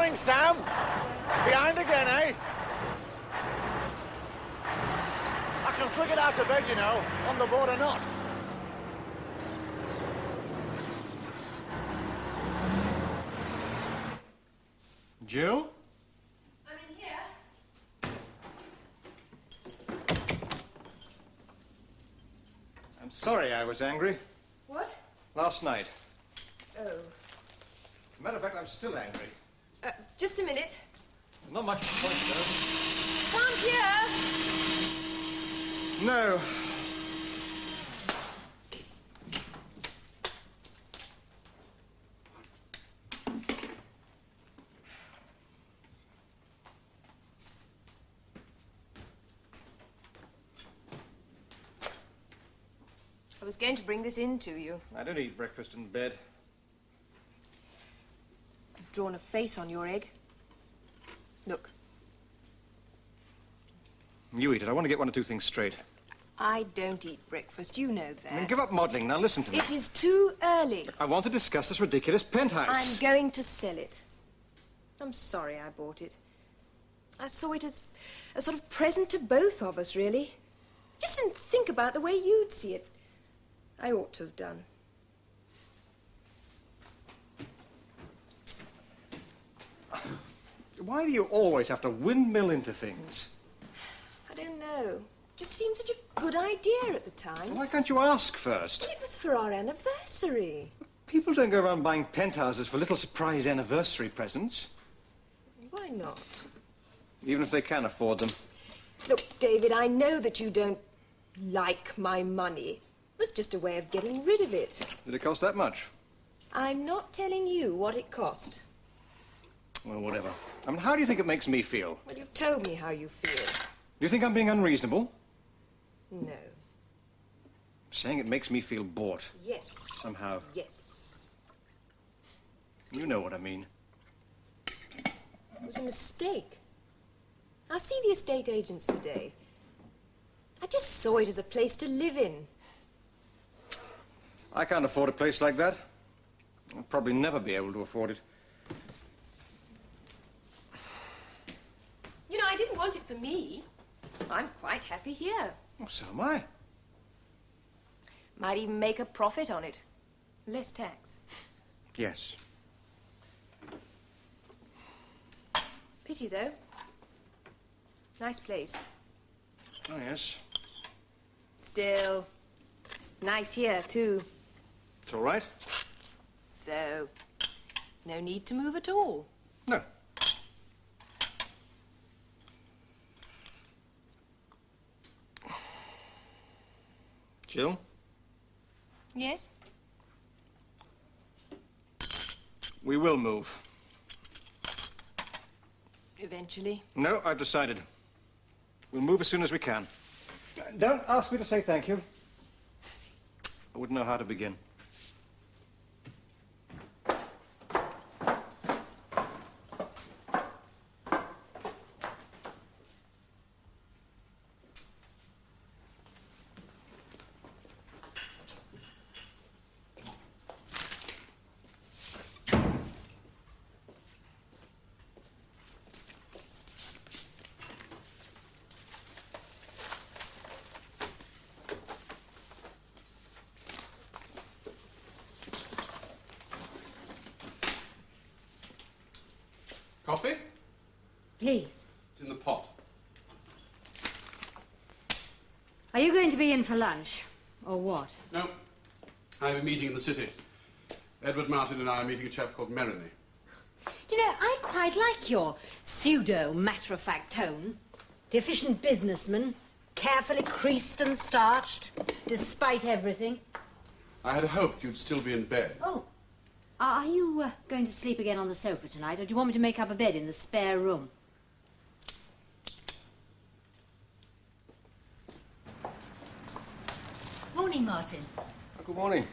Morning, Sam. Behind again, eh? I can slick it out of bed, you know, on the board or not. Jill? I'm in here. I'm sorry I was angry. What? Last night. Oh. Matter of fact, I'm still angry. Just a minute. Not much point, though. Can't hear. No. I was going to bring this in to you. I don't eat breakfast in bed. I've drawn a face on your egg. Look. You eat it. I want to get one or two things straight. I don't eat breakfast. You know that. Then give up modelling. Now listen to me. It is too early. I want to discuss this ridiculous penthouse. I'm going to sell it. I'm sorry I bought it. I saw it as a sort of present to both of us, really. Just didn't think about the way you'd see it. I ought to have done. Why do you always have to windmill into things? I don't know. Just seemed such a good idea at the time. Why can't you ask first? Well, it was for our anniversary. People don't go around buying penthouses for little surprise anniversary presents. Why not? Even if they can afford them. Look, David, I know that you don't like my money. It was just a way of getting rid of it. Did it cost that much? I'm not telling you what it cost. Well, whatever. I mean, how do you think it makes me feel? Well, you've told me how you feel. Do you think I'm being unreasonable? No. Saying it makes me feel bought. Yes. Somehow. Yes. You know what I mean. It was a mistake. I'll see the estate agents today. I just saw it as a place to live in. I can't afford a place like that. I'll probably never be able to afford it. You know, I didn't want it for me. I'm quite happy here. Well, so am I. Might even make a profit on it. Less tax. Yes. Pity, though. Nice place. Oh, yes. Still, nice here, too. It's all right. So, no need to move at all. No. Jill? Yes? We will move. Eventually. No, I've decided. We'll move as soon as we can. Don't ask me to say thank you. I wouldn't know how to begin. Coffee? Please. It's in the pot. Are you going to be in for lunch? Or what? No. I have a meeting in the city. Edward Martin and I are meeting a chap called Merriny. Do you know, I quite like your pseudo-matter-of-fact tone. The efficient businessman, carefully creased and starched, despite everything. I had hoped you'd still be in bed. Oh. Are you going to sleep again on the sofa tonight, or do you want me to make up a bed in the spare room? Morning, Martin. Good morning.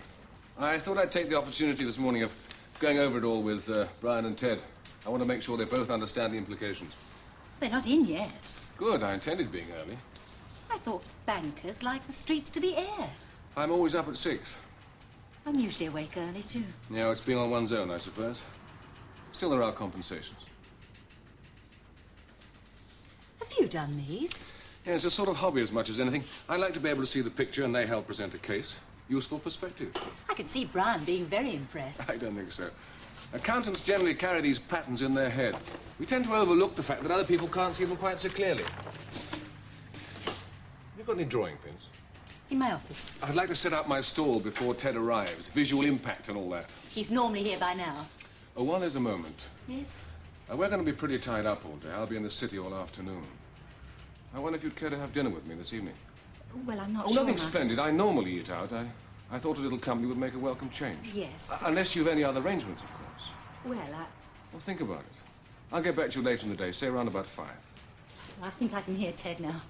I thought I'd take the opportunity this morning of going over it all with Brian and Ted. I want to make sure they both understand the implications. They're not in yet. Good, I intended being early. I thought bankers like the streets to be air. I'm always up at 6. I'm usually awake early, too. Yeah, it's been on one's own, I suppose. Still, there are compensations. you done these? Yeah, it's a sort of hobby as much as anything. I like to be able to see the picture and they help present a case. Useful perspective. I can see Brian being very impressed. I don't think so. Accountants generally carry these patterns in their head. We tend to overlook the fact that other people can't see them quite so clearly. Have you got any drawing pins? In my office. I'd like to set up my stall before Ted arrives. Visual impact and all that. He's normally here by now. Oh, while there's a moment. Yes? We're going to be pretty tied up all day. I'll be in the city all afternoon. I wonder if you'd care to have dinner with me this evening. Well, I'm not Oh, sure. nothing splendid. I normally eat out. I thought a little company would make a welcome change. Yes. Unless you've any other arrangements, of course. Well, Well, think about it. I'll get back to you later in the day, say around about 5. I think I can hear Ted now.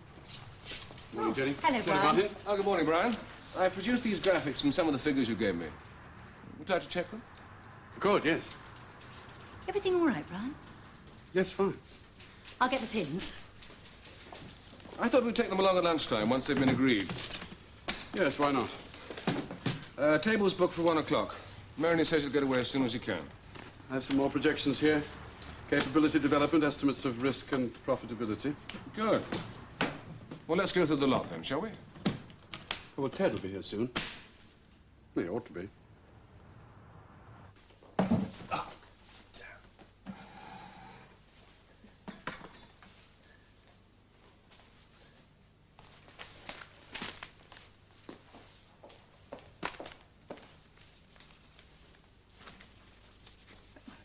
Morning, Jenny. Hello, Jenny Brian. Martin. Oh, good morning, Brian. I've produced these graphics from some of the figures you gave me. Would you like to check them? Good, yes. Everything all right, Brian? Yes, fine. I'll get the pins. I thought we'd take them along at lunchtime once they've been agreed. Yes, why not? Table's booked for 1 o'clock. Maroney says you'll get away as soon as you can. I have some more projections here. Capability development, estimates of risk and profitability. Good. Well, let's go through the lot then, shall we? Well, Ted will be here soon. He ought to be.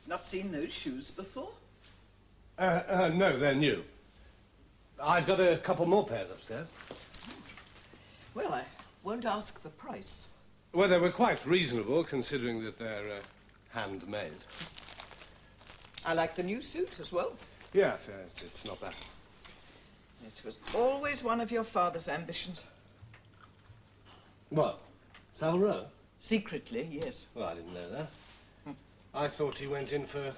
Not seen those shoes before? No, they're new. I've got a couple more pairs upstairs. Well, I won't ask the price. Well, they were quite reasonable, considering that they're handmade. I like the new suit as well. Yes, it's not bad. It was always one of your father's ambitions. What? Savile Row? Secretly, yes. Well, I didn't know that. I thought he went in for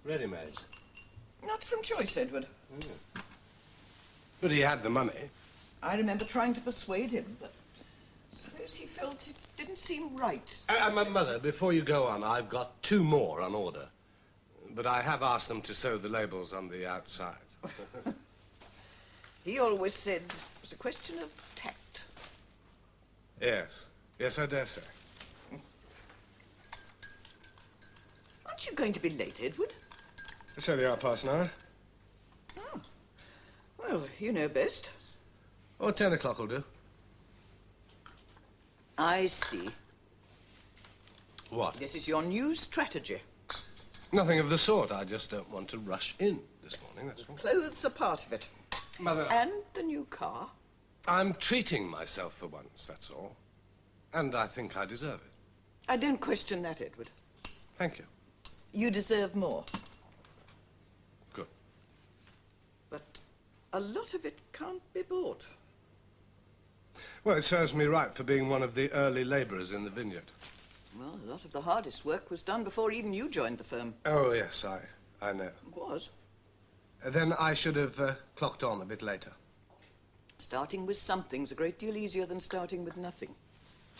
ready-mades. Not from choice, Edward. But he had the money. I remember trying to persuade him, but suppose he felt it didn't seem right. Mother, before you go on, I've got 2 more on order. But I have asked them to sew the labels on the outside. He always said it was a question of tact. Yes. Yes, I dare say. Aren't you going to be late, Edward? It's only 9:30. Oh. Well, you know best. Or 10 o'clock will do. I see. What? This is your new strategy. Nothing of the sort. I just don't want to rush in this morning, that's all. Clothes are part of it. Mother, And the new car. I'm treating myself for once, that's all. And I think I deserve it. I don't question that, Edward. Thank you. You deserve more. Good. But a lot of it can't be bought. Well, it serves me right for being one of the early labourers in the vineyard. Well, a lot of the hardest work was done before even you joined the firm. Oh, yes, I know. It was. Then I should have clocked on a bit later. Starting with something's a great deal easier than starting with nothing.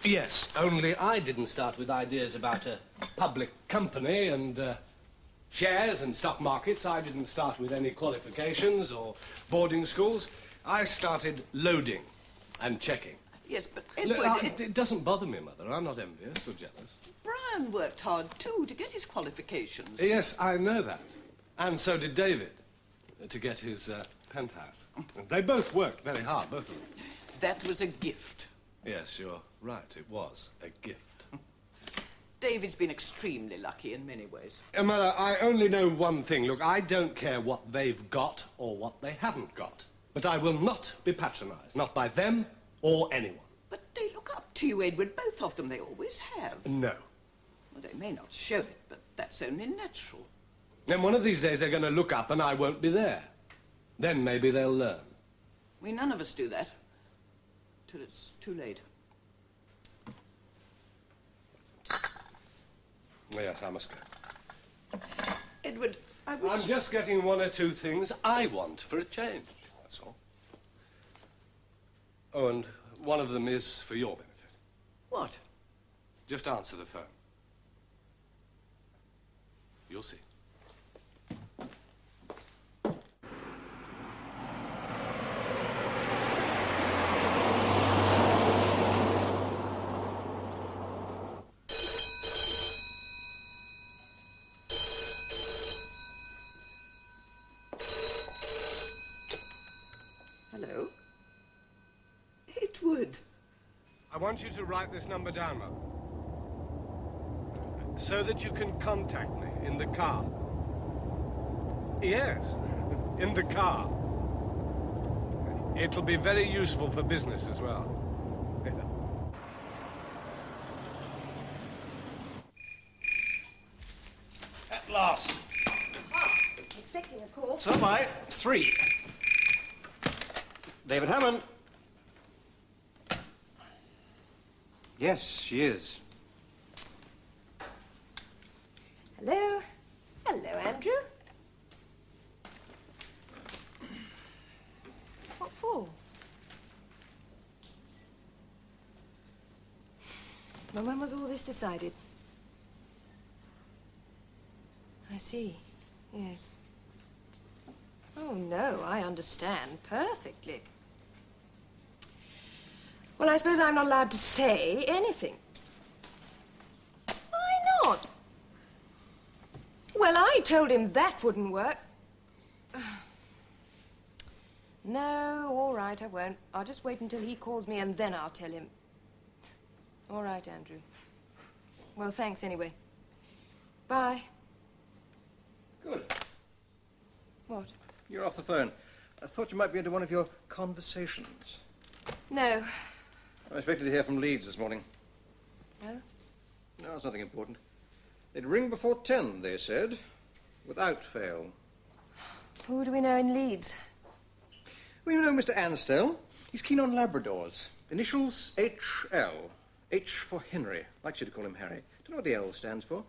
Yes, only I didn't start with ideas about a public company and shares and stock markets. I didn't start with any qualifications or boarding schools. I started loading and checking. Yes, but Look, Edward... it doesn't bother me, Mother. I'm not envious or jealous. Brian worked hard, too, to get his qualifications. Yes, I know that. And so did David, to get his penthouse. They both worked very hard, both of them. That was a gift. Yes, you're right. It was a gift. David's been extremely lucky in many ways. Mother, I only know one thing. Look, I don't care what they've got or what they haven't got. But I will not be patronised, not by them or anyone. But they look up to you, Edward, both of them. They always have. No. Well, they may not show it, but that's only natural. Then one of these days they're going to look up and I won't be there. Then maybe they'll learn. We none of us do that. Till it's too late. Yes, I must go. Edward, I wish... I'm just getting 1 or 2 things I want for a change, that's all. Oh, and one of them is for your benefit. What? Just answer the phone. You'll see. want you to write this number down, Mother, so that you can contact me in the car. Yes, in the car. It'll be very useful for business as well. At last. Expecting a call. So am I. 3. David Hammond. Yes, she is. Hello. Hello, Andrew. What for? Well, when was all this decided? I see. Yes. Oh, no, I understand perfectly. Well, I suppose I'm not allowed to say anything. Why not? Well, I told him that wouldn't work. No, all right, I won't. I'll just wait until he calls me and then I'll tell him. All right, Andrew. Well, thanks anyway. Bye. Good. What? You're off the phone. I thought you might be into one of your conversations. No. I expected to hear from Leeds this morning. No? No, it's nothing important. They'd ring before 10, they said, without fail. Who do we know in Leeds? Well, you know Mr. Ansdell. He's keen on Labradors. Initials HL. H for Henry. Likes you to call him Harry. Don't know what the L stands for.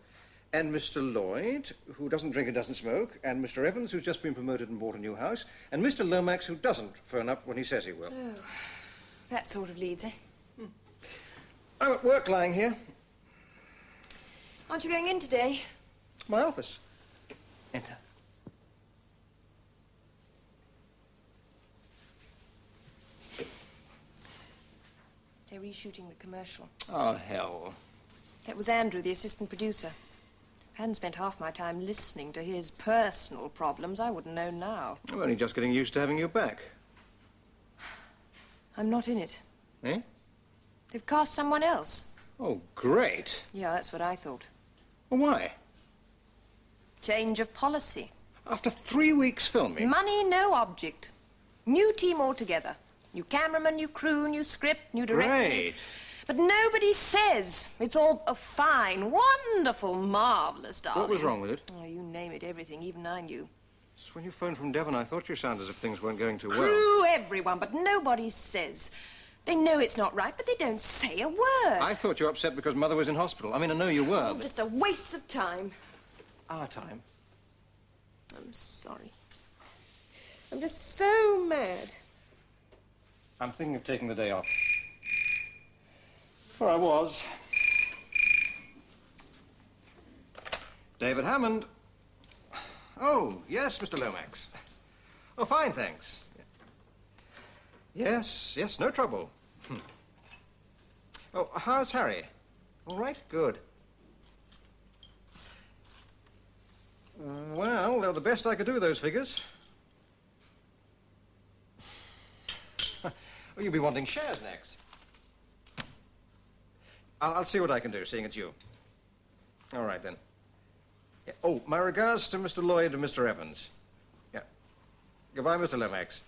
And Mr. Lloyd, who doesn't drink and doesn't smoke. And Mr. Evans, who's just been promoted and bought a new house. And Mr. Lomax, who doesn't phone up when he says he will. Oh, that sort of Leeds, eh? I'm at work lying here. Aren't you going in today? My office. Enter. They're reshooting the commercial. Oh, hell. That was Andrew, the assistant producer. If I hadn't spent half my time listening to his personal problems, I wouldn't know now. I'm only just getting used to having you back. I'm not in it. Eh? They've cast someone else. Oh, great. Yeah, that's what I thought. Well, why? Change of policy. After 3 weeks filming. Money, no object. New team altogether. New cameraman, new crew, new script, new director. Great. But nobody says. It's all a fine, wonderful, marvellous, darling. What was wrong with it? Oh, you name it, everything. Even I knew. Just when you phoned from Devon, I thought you sounded as if things weren't going too well. Crew, everyone, but nobody says. They know it's not right, but they don't say a word. I thought you were upset because Mother was in hospital. I mean, I know you were, Oh, but... just a waste of time. Our time. I'm sorry. I'm just so mad. I'm thinking of taking the day off. Or I was. David Hammond. Oh, yes, Mr. Lomax. Oh, fine, thanks. Yes, no trouble. Oh, how's Harry? All right? Good. Well, they're the best I could do, those figures. Oh, you'll be wanting shares next. I'll see what I can do, seeing it's you. All right, then. Yeah. Oh, my regards to Mr. Lloyd and Mr. Evans. Yeah. Goodbye, Mr. Lomax.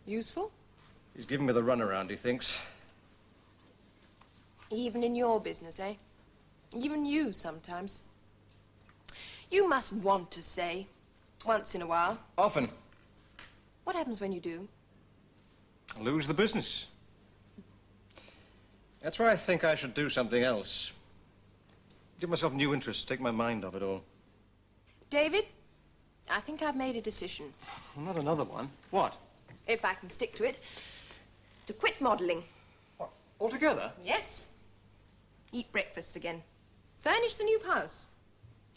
Useful? He's giving me the runaround, he thinks. Even in your business, eh? Even you sometimes. You must want to say, once in a while. Often. What happens when you do? I lose the business. That's why I think I should do something else. Give myself new interests, take my mind off it all. David, I think I've made a decision. Well, not another one. What? If I can stick to it. To quit modelling. What? Altogether? Yes. Eat breakfasts again. Furnish the new house.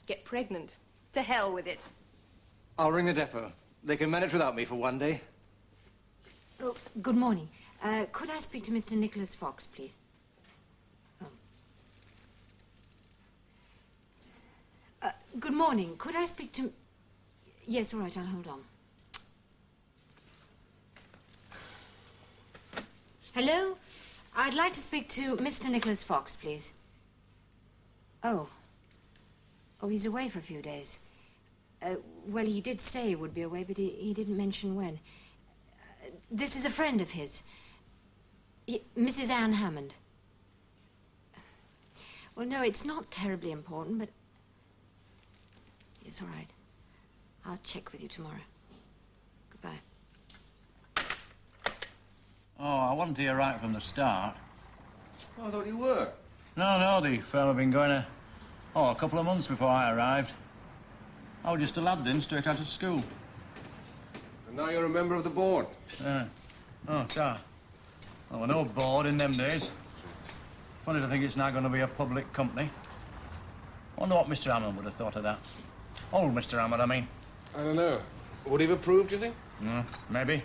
Get pregnant. To hell with it. I'll ring the depot. They can manage without me for one day. Oh, good morning. Could I speak to Mr. Nicholas Fox, please? Good morning. Could I speak to... Yes, all right, I'll hold on. Hello? I'd like to speak to Mr. Nicholas Fox, please. Oh. Oh, he's away for a few days. Well, he did say he would be away, but he didn't mention when. This is a friend of his. Mrs. Anne Hammond. Well, no, it's not terribly important, but... It's all right. I'll check with you tomorrow. Goodbye. Oh, I wasn't here right from the start. Oh, I thought you were. No, the firm had been going a couple of months before I arrived. I was just a lad then, straight out of school. And now you're a member of the board. Oh, so. Well, no board in them days. Funny to think it's now going to be a public company. Wonder what Mr. Hammond would have thought of that. Old Mr. Hammond, I mean. I don't know. Would he have approved, do you think? Maybe.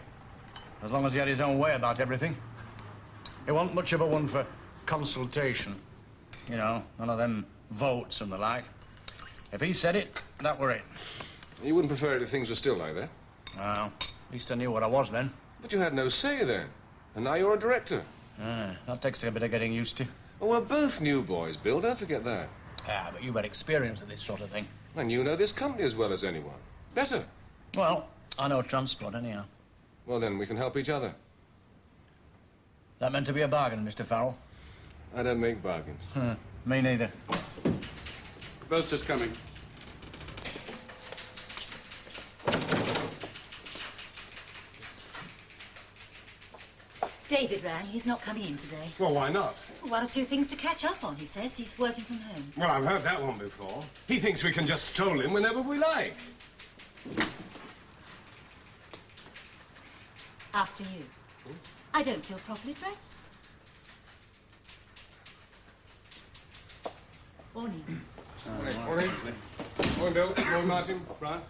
As long as he had his own way about everything. He wasn't much of a one for consultation. You know, none of them votes and the like. If he said it, that were it. You wouldn't prefer it if things were still like that? Well, at least I knew what I was then. But you had no say then. And now you're a director. That takes a bit of getting used to. Well, we're both new boys, Bill. Don't forget that. Ah, but you've had experience at this sort of thing. And you know this company as well as anyone. Better. Well, I know transport, anyhow. Well, then we can help each other. That meant to be a bargain, Mr. Farrell. I don't make bargains. Me neither. Both just coming. David rang. He's not coming in today. Well, why not? One or two things to catch up on, he says. He's working from home. Well, I've heard that one before. He thinks we can just stroll in whenever we like. After you. I don't feel properly dressed. Morning. Morning. Morning, Bill. Morning, Martin. Brian.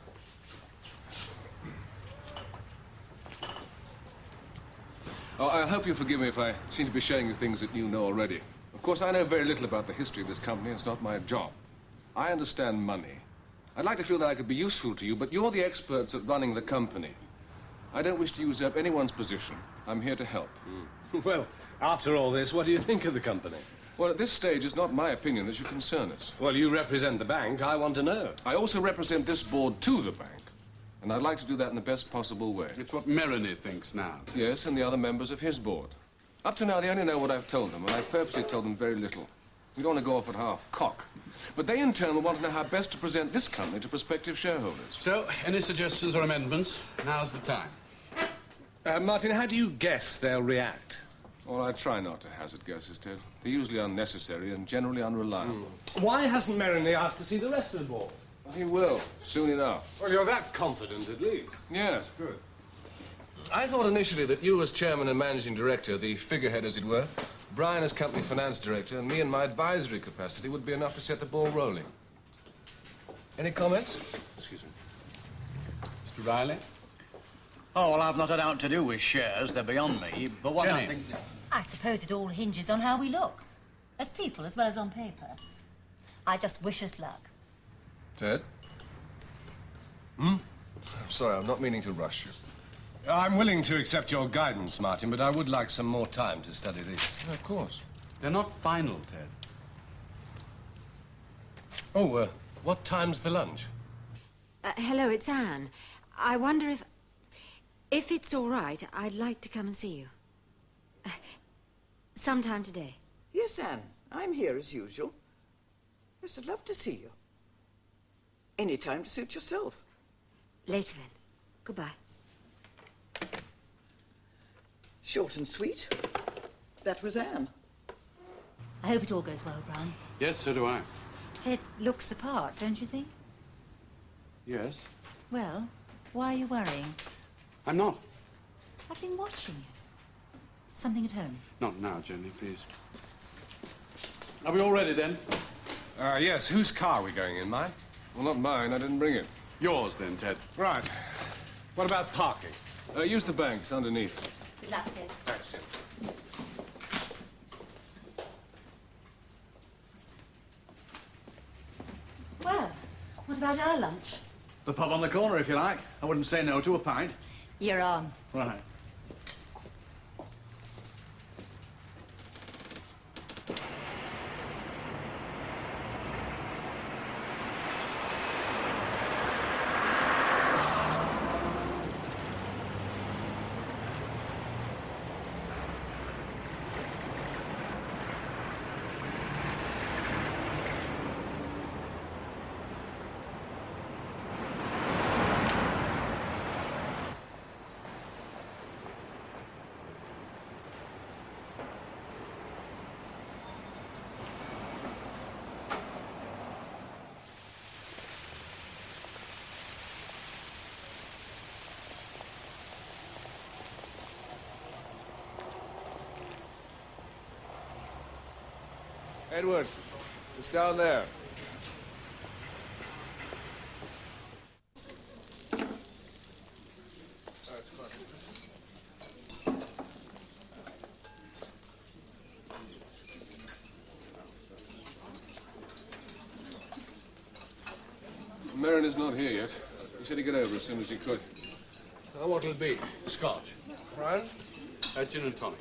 Oh, I hope you'll forgive me if I seem to be showing you things that you know already. Of course, I know very little about the history of this company. It's not my job. I understand money. I'd like to feel that I could be useful to you, but you're the experts at running the company. I don't wish to usurp anyone's position. I'm here to help. Well, after all this, what do you think of the company? Well, at this stage, it's not my opinion that should concern us. Well, you represent the bank. I want to know. I also represent this board to the bank, and I'd like to do that in the best possible way. It's what Merony thinks now. Yes, and the other members of his board. Up to now, they only know what I've told them, and I've purposely told them very little. We don't want to go off at half-cock. But they, in turn, will want to know how best to present this company to prospective shareholders. So, any suggestions or amendments? Now's the time. Martin, how do you guess they'll react? Well, I try not to hazard guesses, Ted. They're usually unnecessary and generally unreliable. Why hasn't Merony asked to see the rest of the board? He will, soon enough. Well, you're that confident, at least. Yes. Good. I thought initially that you as chairman and managing director, the figurehead as it were, Brian as company finance director, and me in my advisory capacity would be enough to set the ball rolling. Any comments? Excuse me. Mr. Riley? Oh, well, I've not had out to do with shares. They're beyond me. But what I Jenny. think... I suppose it all hinges on how we look. As people as well as on paper. I just wish us luck. Ted? I'm sorry, I'm not meaning to rush you. I'm willing to accept your guidance, Martin, but I would like some more time to study these. Yeah, of course. They're not final, Ted. Oh, what time's the lunch? Hello, it's Anne. I wonder if it's all right, I'd like to come and see you. Sometime today. Yes, Anne. I'm here as usual. Yes, I'd love to see you. Any time to suit yourself. Later then. Goodbye. Short and sweet. That was Anne. I hope it all goes well, Brian. Yes, so do I. Ted looks the part, don't you think? Yes. Well, why are you worrying? I'm not. I've been watching you. Something at home? Not now, Jenny, please. Are we all ready, then? Yes. Whose car are we going in? Mine? Well, not mine. I didn't bring it. Yours, then, Ted. Right. What about parking? Use the bank. It's underneath. Good luck, Ted. Thanks, Jim. Well, what about our lunch? The pub on the corner, if you like. I wouldn't say no to a pint. You're on. Right. Edward, it's down there. Merrin is not here yet. He said he'd get over as soon as he could. What'll it be? Scotch. Brian? Gin and tonic.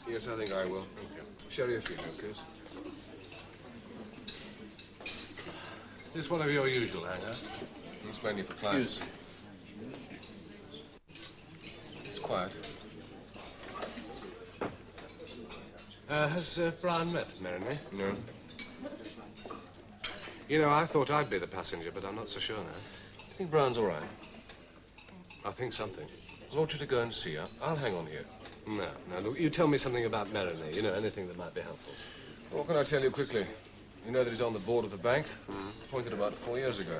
Yes, I think I will. Thank you. Sherry, if you do, please. Is this one of your usual hangouts? It's mainly for clients. It's quiet. Has Brian met Merrin? No. You know, I thought I'd be the passenger, but I'm not so sure now. I think Brian's all right. I think something. I want you to go and see her. I'll hang on here. No, look, you tell me something about Merrin, you know, anything that might be helpful. What can I tell you quickly? You know that he's on the board of the bank? Appointed about 4 years ago.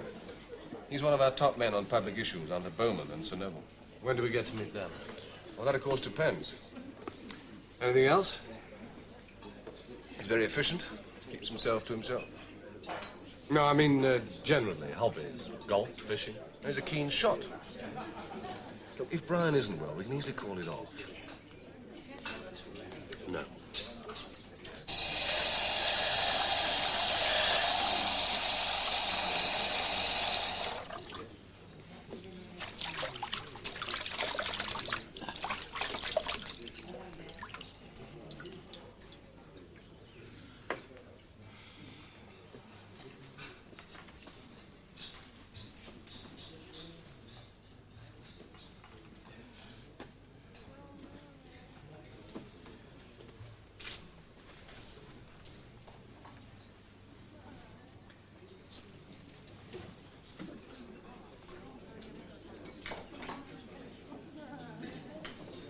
He's one of our top men on public issues under Bowman and Sir Neville. When do we get to meet them? Well, that, of course, depends. Anything else? He's very efficient. Keeps himself to himself. No, I mean, generally, hobbies, golf, fishing. He's a keen shot. Look, if Brian isn't well, we can easily call it off. No.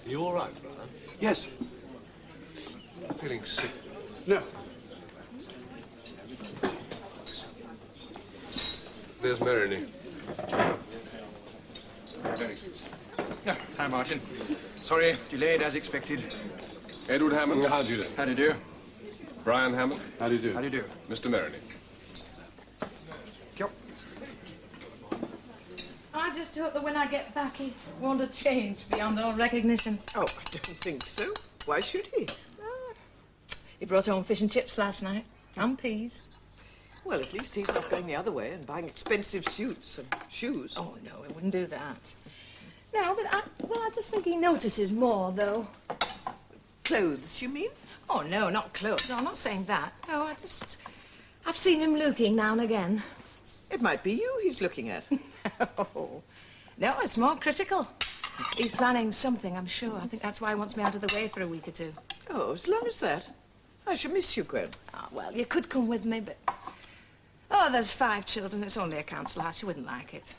You all right, Brian? Yes. Feeling sick. No. There's Merrin. Yeah, hi, Martin. Sorry, delayed as expected. Edward Hammond. How do you do? How do you do? Brian Hammond. How do you do? How do you do? Mr. Merrin. I just hope that when I get back, he won't have changed beyond all recognition. Oh, I don't think so. Why should he? He brought home fish and chips last night, and peas. Well, at least he's not going the other way and buying expensive suits and shoes. Oh, no, he wouldn't do that. No, but I just think he notices more, though. Clothes, you mean? Oh, no, not clothes. No, I'm not saying that. No, I've seen him looking now and again. It might be you he's looking at. No, it's more critical. He's planning something, I'm sure. I think that's why he wants me out of the way for a week or two. Oh, as long as that. I shall miss you, Gwen. Oh, well, you could come with me, but... Oh, there's 5 children. It's only a council house. You wouldn't like it.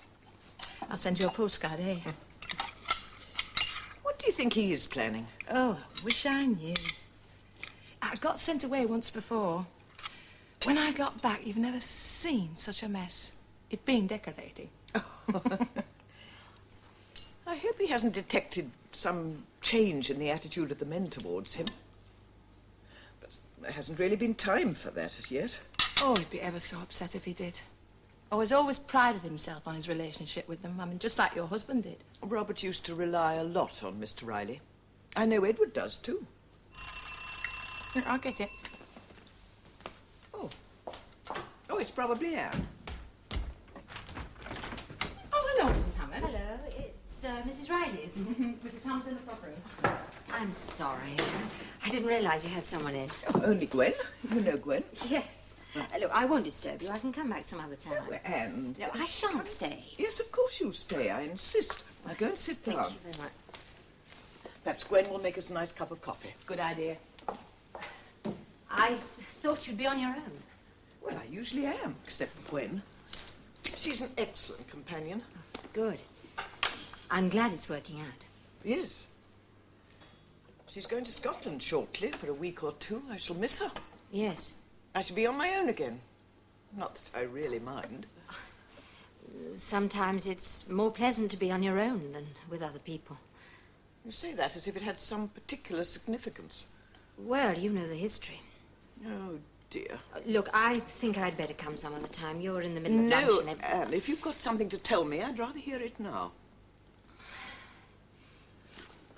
I'll send you a postcard, eh? What do you think he is planning? Oh, I wish I knew. I got sent away once before. When I got back, you've never seen such a mess. It'd been decorating. I hope he hasn't detected some change in the attitude of the men towards him. But there hasn't really been time for that as yet. Oh, he'd be ever so upset if he did. Oh, he's always prided himself on his relationship with them. I mean, just like your husband did. Robert used to rely a lot on Mr. Riley. I know Edward does, too. I'll get it. Oh. Oh, it's probably Anne. Oh, hello, Mrs. Hammond. Hello, it's Mrs. Riley, isn't it? Mrs. Hammond's in the front room. I'm sorry. I didn't realise you had someone in. Oh, only Gwen. You know Gwen. Yes. Look, I won't disturb you. I can come back some other time. Oh, Anne. No, I shan't stay. Yes, of course you'll stay. I insist. Now go and sit down. Thank you very much. Perhaps Gwen will make us a nice cup of coffee. Good idea. I thought you'd be on your own. Well, I usually am, except Gwen. She's an excellent companion. Good. I'm glad it's working out. Yes. She's going to Scotland shortly for a week or 2. I shall miss her. Yes. I shall be on my own again. Not that I really mind. Sometimes it's more pleasant to be on your own than with other people. You say that as if it had some particular significance. Well, you know the history. Oh, dear. Look, I think I'd better come some other time. You're in the middle of No, lunch and Anne, if you've got something to tell me, I'd rather hear it now.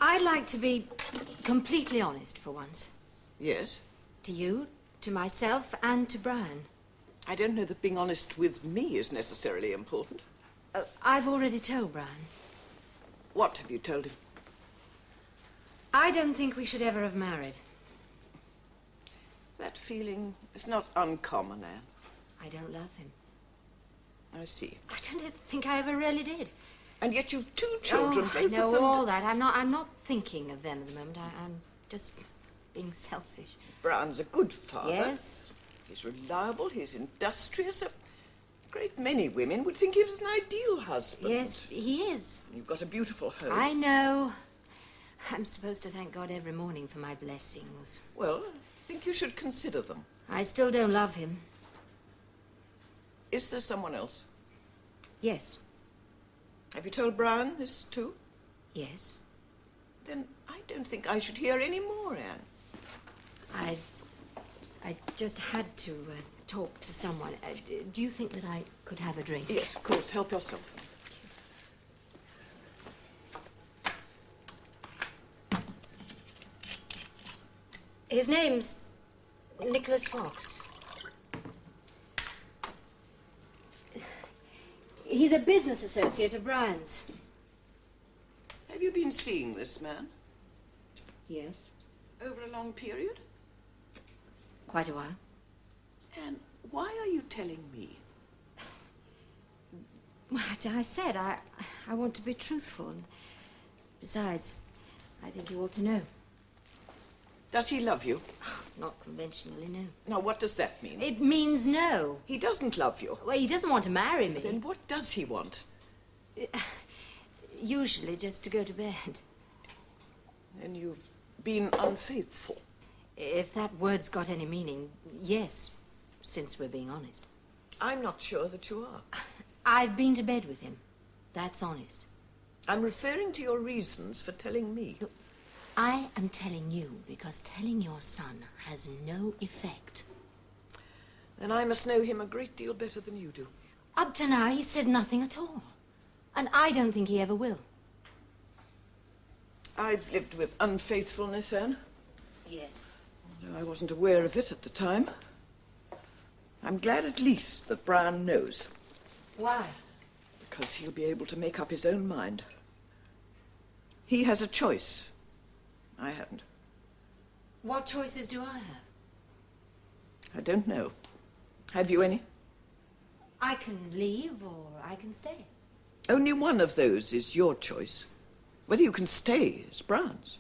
I'd like to be completely honest for once. Yes? To you, to myself, and to Brian. I don't know that being honest with me is necessarily important. I've already told Brian. What have you told him? I don't think we should ever have married. That feeling is not uncommon, Anne. I don't love him. I see. I don't think I ever really did. And yet you've 2 children, both of them... I know all that. I'm not thinking of them at the moment. I'm just being selfish. Brian's a good father. Yes. He's reliable, he's industrious. A great many women would think he was an ideal husband. Yes, he is. You've got a beautiful home. I know. I'm supposed to thank God every morning for my blessings. Well, I think you should consider them. I still don't love him. Is there someone else? Yes. Have you told Brian this too? Yes. Then I don't think I should hear any more, Anne. I just had to talk to someone. Do you think that I could have a drink? Yes, of course. Help yourself. His name's Nicholas Fox. He's a business associate of Brian's. Have you been seeing this man? Yes. Over a long period? Quite a while. And why are you telling me? Well, I said I want to be truthful. And besides, I think you ought to know. Does he love you? Not conventionally, no. Now, what does that mean? It means no. He doesn't love you. Well, he doesn't want to marry me. Then what does he want? Usually just to go to bed. Then you've been unfaithful. If that word's got any meaning, yes, since we're being honest. I'm not sure that you are. I've been to bed with him. That's honest. I'm referring to your reasons for telling me. Look, I am telling you because telling your son has no effect. Then I must know him a great deal better than you do. Up to now, he said nothing at all. And I don't think he ever will. I've lived with unfaithfulness, Anne. Yes. Although I wasn't aware of it at the time. I'm glad at least that Brian knows. Why? Because he'll be able to make up his own mind. He has a choice. I haven't. What choices do I have? I don't know. Have you any? I can leave or I can stay. Only one of those is your choice. Whether you can stay is Brian's.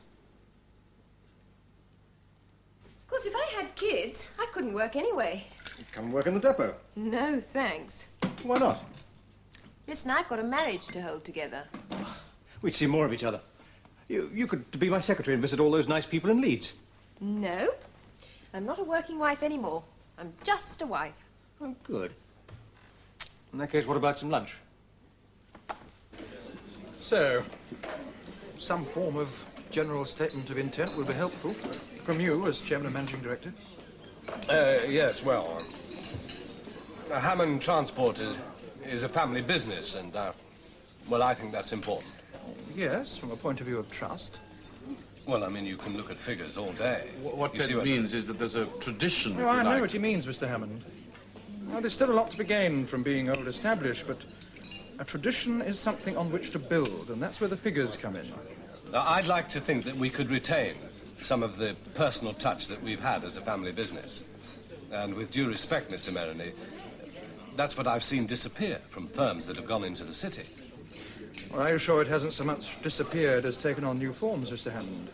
Of course, if I had kids, I couldn't work anyway. Come and work in the depot. No, thanks. Why not? Listen, I've got a marriage to hold together. We'd see more of each other. You could be my secretary and visit all those nice people in Leeds. No, I'm not a working wife anymore. I'm just a wife. Oh, good. In that case, what about some lunch? So, some form of general statement of intent would be helpful from you as chairman and managing director. Yes, well, Hammond Transport is a family business, and, well, I think that's important. Yes, from a point of view of trust. Well, I mean, you can look at figures all day. What Ted means is that there's a tradition, if Oh, you I know like. what he means, Mr. Hammond. Well, there's still a lot to be gained from being old established, but a tradition is something on which to build, and that's where the figures come in. Now, I'd like to think that we could retain some of the personal touch that we've had as a family business. And with due respect, Mr. Merony, that's what I've seen disappear from firms that have gone into the city. Well, are you sure it hasn't so much disappeared as taken on new forms, Mr. Hammond?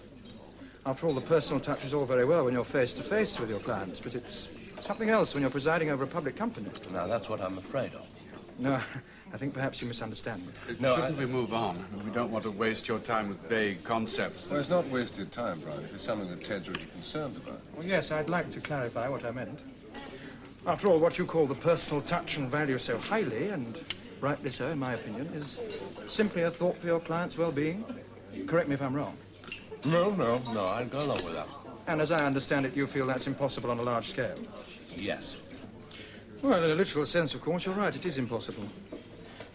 After all, the personal touch is all very well when you're face-to-face with your clients, but it's something else when you're presiding over a public company. Now, that's what I'm afraid of. No, I think perhaps you misunderstand me. Shouldn't we move on? We don't want to waste your time with vague concepts. Well, it's not wasted time, Brian. If it's something that Ted's really concerned about. Well, yes, I'd like to clarify what I meant. After all, what you call the personal touch and value so highly, and rightly so, in my opinion, is simply a thought for your client's well-being. Correct me if I'm wrong. No, I'd go along with that. And as I understand it, you feel that's impossible on a large scale. Yes. Well, in a literal sense, of course, you're right. It is impossible.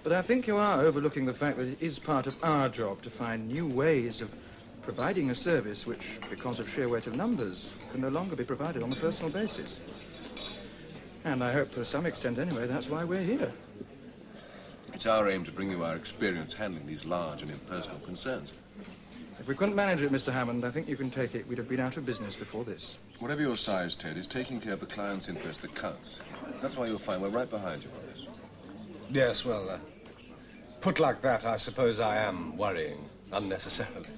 But I think you are overlooking the fact that it is part of our job to find new ways of providing a service which, because of sheer weight of numbers, can no longer be provided on a personal basis. And I hope to some extent, anyway, that's why we're here. It's our aim to bring you our experience handling these large and impersonal concerns. If we couldn't manage it, Mr. Hammond, I think you can take it we'd have been out of business before this. Whatever your size, Ted, is taking care of the client's interest that counts. That's why you'll find we're right behind you on this. Yes, well, put like that, I suppose I am worrying unnecessarily.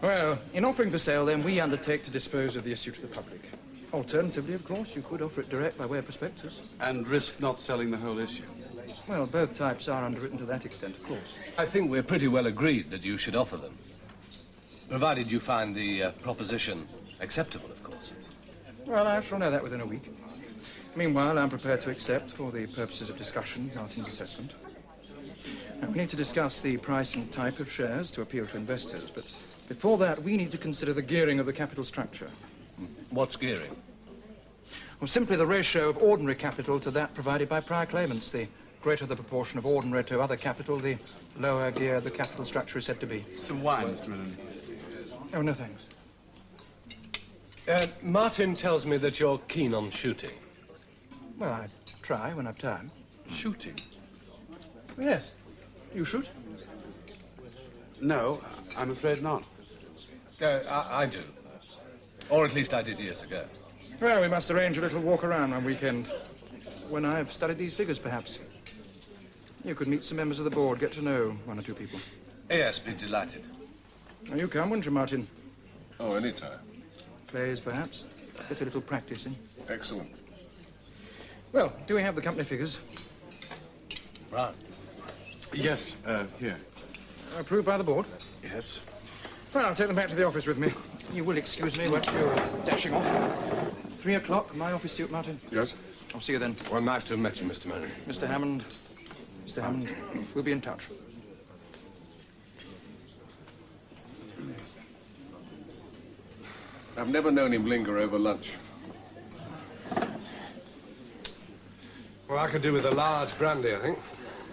Well, in offering for sale, then, we undertake to dispose of the issue to the public. Alternatively, of course, you could offer it direct by way of prospectus. And risk not selling the whole issue. Well, both types are underwritten to that extent, of course. I think we're pretty well agreed that you should offer them. Provided you find the proposition acceptable, of course. Well, I shall know that within a week. Meanwhile, I'm prepared to accept, for the purposes of discussion, Martin's assessment. Now, we need to discuss the price and type of shares to appeal to investors, but before that, we need to consider the gearing of the capital structure. What's gearing? Well, simply the ratio of ordinary capital to that provided by prior claimants. The greater the proportion of ordinary to other capital, the lower geared the capital structure is said to be. Some wine, Mr. Millen. Oh, no thanks. Martin tells me that you're keen on shooting. Well, I try when I've time. Shooting? Yes. You shoot? No, I'm afraid not. I do. Or at least I did years ago. Well, we must arrange a little walk around one weekend. When I've studied these figures, perhaps. You could meet some members of the board, get to know one or two people. Yes, be delighted. Now, you come, wouldn't you, Martin? Oh, any time. Plays, perhaps. Get a little practice in. Excellent. Well, do we have the company figures? Right. Yes, here. Approved by the board? Yes. Well, I'll take them back to the office with me. You will excuse me, won't you? You're dashing off. 3 o'clock, my office suit, Martin. Yes? I'll see you then. Well, nice to have met you, Mr. Murray. Mr. Hammond. Mr. Hammond, we'll be in touch. I've never known him linger over lunch. Well, I could do with a large brandy, I think.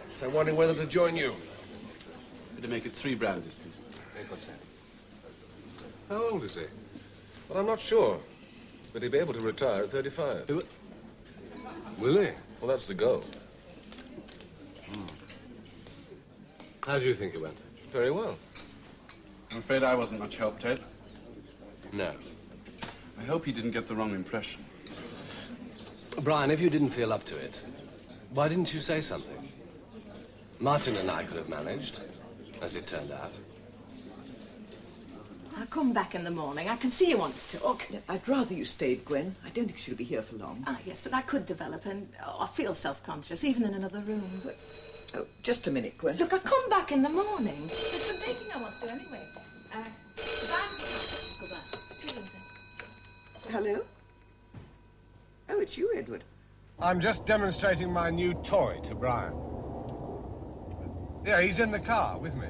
So I'm wondering whether to join you. Better make it 3 brandies, please. How old is he? Well, I'm not sure. But he'll be able to retire at 35. Will he? Well, that's the goal. How do you think it went? Very well. I'm afraid I wasn't much help, Ted. No. I hope he didn't get the wrong impression. Brian, if you didn't feel up to it, why didn't you say something? Martin and I could have managed, as it turned out. I'll come back in the morning. I can see you want to talk. I'd rather you stayed, Gwen. I don't think she'll be here for long. Ah, yes, but I could develop and I feel self-conscious, even in another room. But... Oh, just a minute, Gwen. Look, I'll come back in the morning. There's some baking I want to do anyway. Goodbye. Goodbye. Hello? Oh, it's you, Edward. I'm just demonstrating my new toy to Brian. Yeah, he's in the car with me.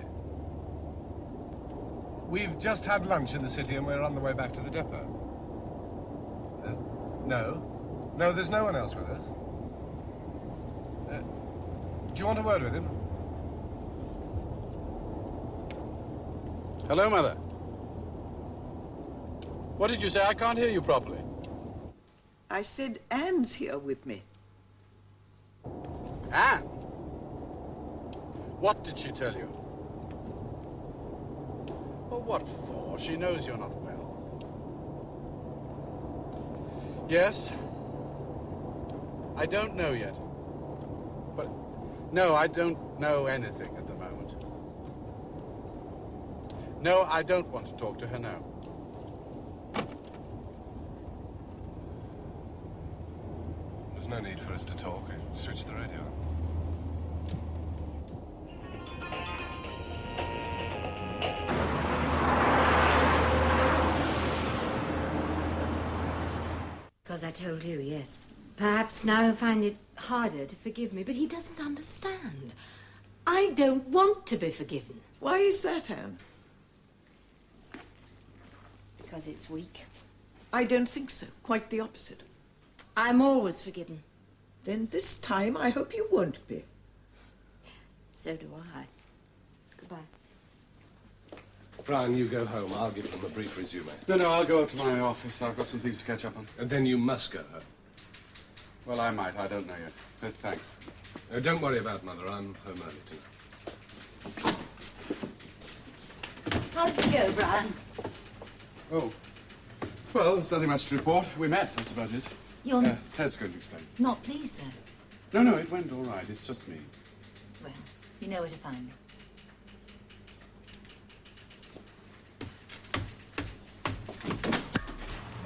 We've just had lunch in the city and we're on the way back to the depot. No. No, there's no one else with us. Do you want a word with him? Hello, Mother. What did you say? I can't hear you properly. I said Anne's here with me. Anne? What did she tell you? Well, what for? She knows you're not well. Yes? I don't know yet. But, no, I don't know anything at the moment. No, I don't want to talk to her now. There's no need for us to talk. Switch the radio. Because I told you, yes. Perhaps now he'll find it harder to forgive me, but he doesn't understand. I don't want to be forgiven. Why is that, Anne? Because it's weak. I don't think so. Quite the opposite. I'm always forgiven. Then this time I hope you won't be. So do I. Goodbye. Brian, you go home. I'll give them a brief resume. No, I'll go up to my office. I've got some things to catch up on. And then you must go home. Well, I might. I don't know yet. But thanks. Don't worry about Mother. I'm home early tonight. How does it go, Brian? Oh. Well, there's nothing much to report. We met, that's about it. You're Ted's going to explain. not pleased, though? No, it went all right. It's just me. Well, you know where to find me.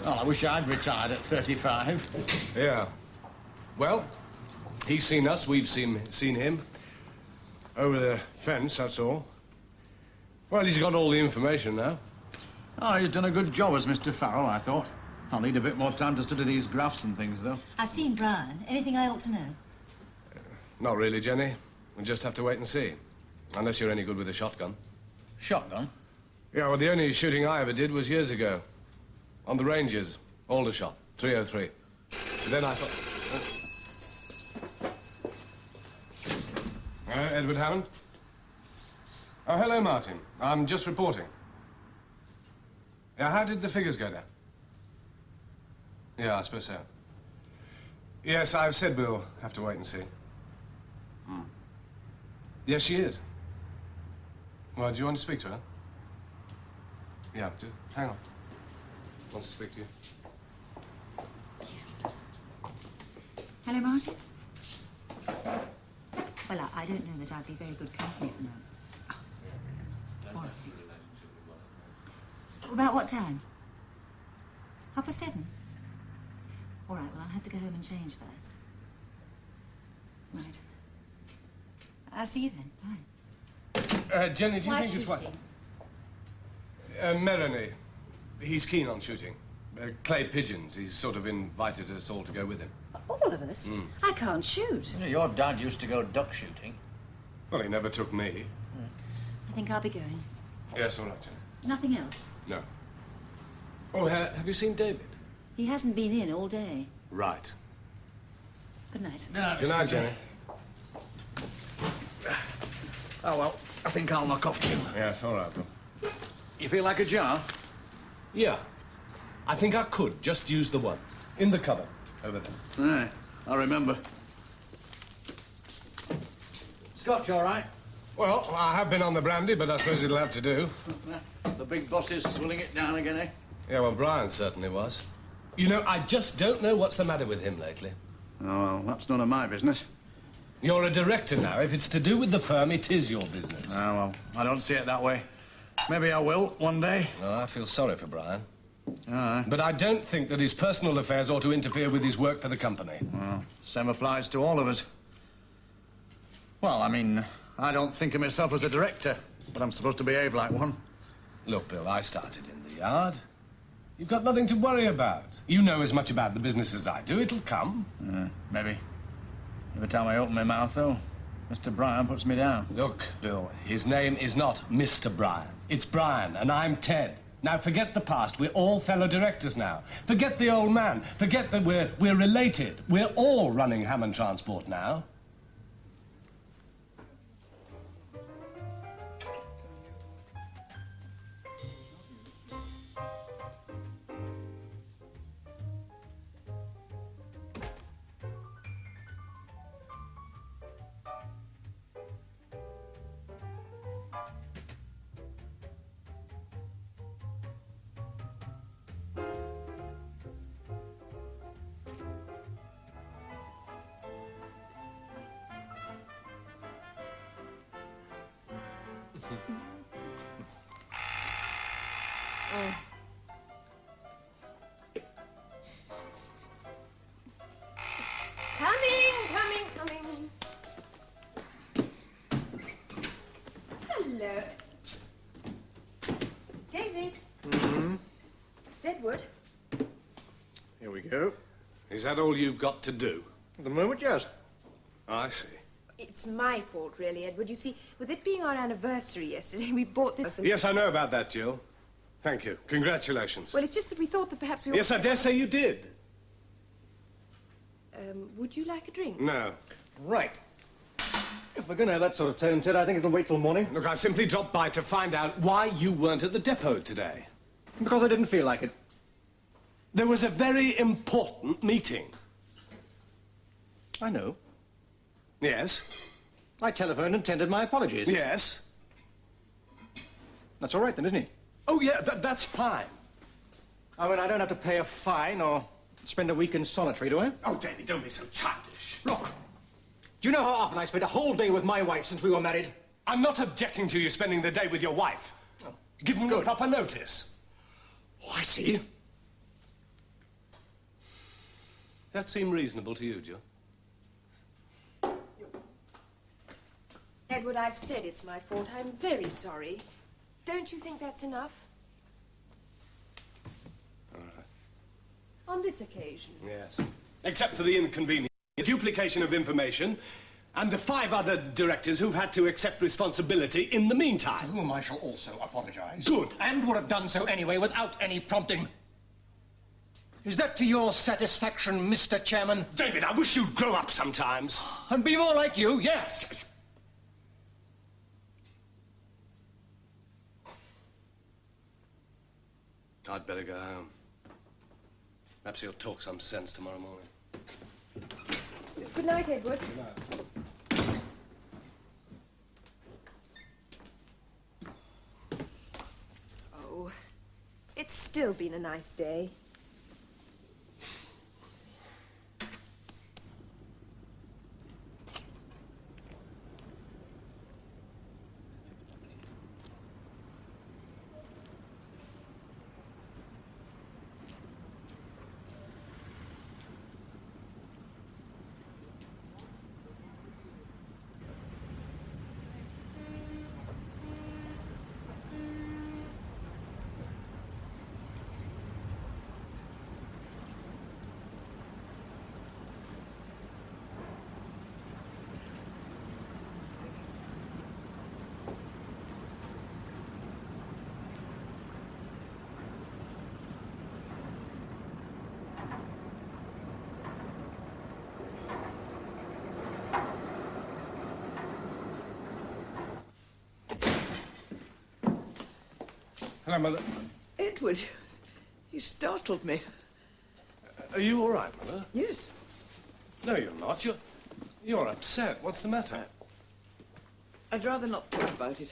Well, I wish I'd retired at 35. Yeah. Well, he's seen us, we've seen him. Over the fence, that's all. Well, he's got all the information now. Oh, he's done a good job as Mr. Farrell, I thought. I'll need a bit more time to study these graphs and things, though. I've seen Brian. Anything I ought to know? Not really, Jenny. We'll just have to wait and see. Unless you're any good with a shotgun. Shotgun? Yeah, well, the only shooting I ever did was years ago. On the Rangers. Aldershot. 303. And then I thought... Edward Hammond? Oh, hello, Martin. I'm just reporting. Yeah, how did the figures go down? Yeah, I suppose so. Yes, I've said we'll have to wait and see. Yes, she is. Well, do you want to speak to her? Yeah, hang on. Wants to speak to you. Hello, Martin. Well, I don't know that I'd be very good company at the moment. All right. About what time? 7:30? All right, well, I'll have to go home and change first. Right. I'll see you then. Bye. Jenny, do you Why think it's shooting? Melanie. He's keen on shooting. Clay pigeons. He's sort of invited us all to go with him. All of us? I can't shoot. You know, your dad used to go duck shooting. Well, he never took me. I think I'll be going. Yes, all right, Jenny. Nothing else? No. Oh, have you seen David? He hasn't been in all day. Right. Good night. Good night, Jenny. Oh, well, I think I'll knock off too. Yes, all right, Bill. You feel like a jar? Yeah. I think I could just use the one. In the cupboard. Over there. Aye, I remember. Scotch, all right? Well, I have been on the brandy, but I suppose it'll have to do. The big boss is swilling it down again, eh? Yeah, well, Brian certainly was. You know, I just don't know what's the matter with him lately. Oh, well, that's none of my business. You're a director now. If it's to do with the firm, it is your business. Oh, well, I don't see it that way. Maybe I will, one day. Oh, I feel sorry for Brian. Aye. But I don't think that his personal affairs ought to interfere with his work for the company. Well, same applies to all of us. Well, I mean, I don't think of myself as a director, but I'm supposed to behave like one. Look, Bill, I started in the yard. You've got nothing to worry about. You know as much about the business as I do. It'll come. Maybe. Every time I open my mouth, though, Mr. Bryan puts me down. Look, Bill, his name is not Mr. Bryan. It's Brian, and I'm Ted. Now, forget the past. We're all fellow directors now. Forget the old man. Forget that we're related. We're all running Hammond Transport now. Coming. Hello. David. It's Edward. Here we go. Is that all you've got to do? At the moment, yes. I see. It's my fault, really, Edward. You see, with it being our anniversary yesterday, we bought this... Yes, I know about that, Jill. Thank you. Congratulations. Well, it's just that we thought that perhaps we ought Yes, I dare say you did. Would you like a drink? No. Right. If we're going to have that sort of tone, Ted, I think it'll wait till morning. Look, I simply dropped by to find out why you weren't at the depot today. Because I didn't feel like it. There was a very important meeting. I know. Yes? I telephoned and tendered my apologies. Yes? That's all right then, isn't it? Oh, yeah, that's fine. I mean, I don't have to pay a fine or spend a week in solitary, do I? Oh, David, don't be so childish. Look, do you know how often I spent a whole day with my wife since we were married? I'm not objecting to you spending the day with your wife. Oh, give them the proper notice. Oh, I see. That seemed reasonable to you, Jill? Edward, I've said it's my fault. I'm very sorry. Don't you think that's enough? All right. On this occasion. Yes. Except for the inconvenience, the duplication of information, and the 5 other directors who've had to accept responsibility in the meantime. To whom I shall also apologise. Good. And would have done so anyway without any prompting. Is that to your satisfaction, Mr. Chairman? David, I wish you'd grow up sometimes. And be more like you, yes. I'd better go home. Perhaps he'll talk some sense tomorrow morning. Good night, Edward. Good night. Oh, it's still been a nice day. Hello, Mother. Edward, you startled me. Are you all right, Mother? Yes. No, you're not. You're upset. What's the matter? I'd rather not talk about it.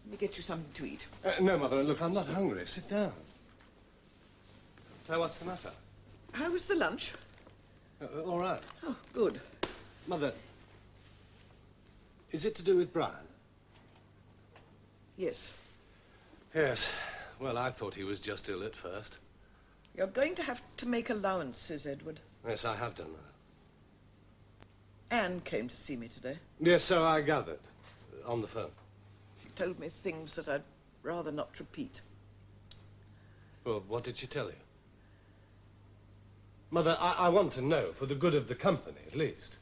Let me get you something to eat. No, Mother, look, I'm not hungry. Sit down. Now, what's the matter? How was the lunch? All right. Oh, good. Mother, is it to do with Brian? Yes. Yes. Well, I thought he was just ill at first. You're going to have to make allowances, Edward. Yes, I have done that. Anne came to see me today. Yes, so I gathered. On the phone. She told me things that I'd rather not repeat. Well, what did she tell you? Mother, I want to know, for the good of the company, at least.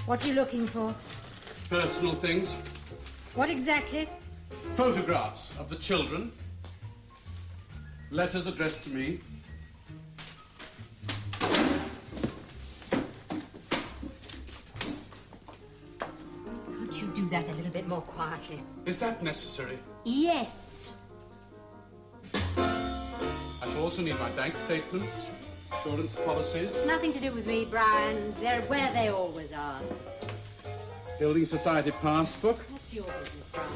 What are you looking for? Personal things. What exactly? Photographs of the children. Letters addressed to me. Can't you do that a little bit more quietly? Is that necessary? Yes. I shall also need my bank statements, insurance policies. It's nothing to do with me, Brian. They're where they always are. Building Society passbook. What's your business, Brian?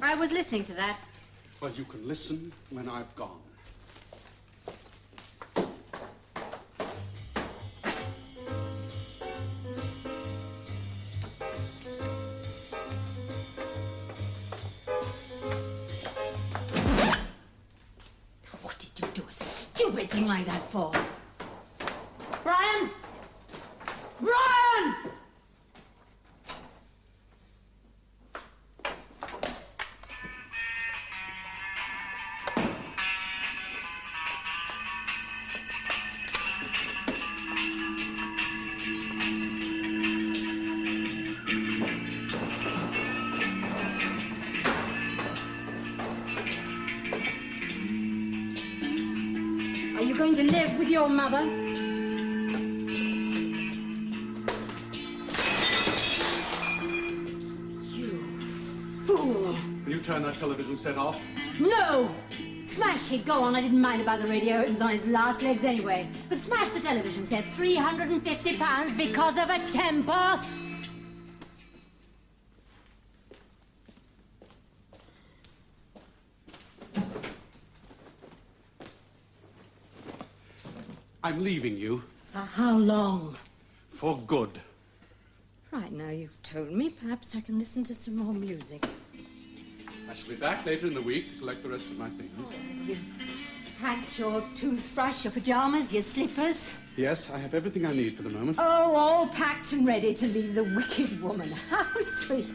I was listening to that. Well, you can listen when I've gone. What did you do a stupid thing like that for? Brian! Brian! Are you going to live with your mother? You fool! Can you turn that television set off? No! Smash it, go on. I didn't mind about the radio. It was on its last legs anyway. But smash the television set. £350 because of a temper. I'm leaving you. For how long? For good. Right, now you've told me. Perhaps I can listen to some more music. I shall be back later in the week to collect the rest of my things. You packed your toothbrush, your pyjamas, your slippers? Yes, I have everything I need for the moment. Oh, all packed and ready to leave the wicked woman. How sweet.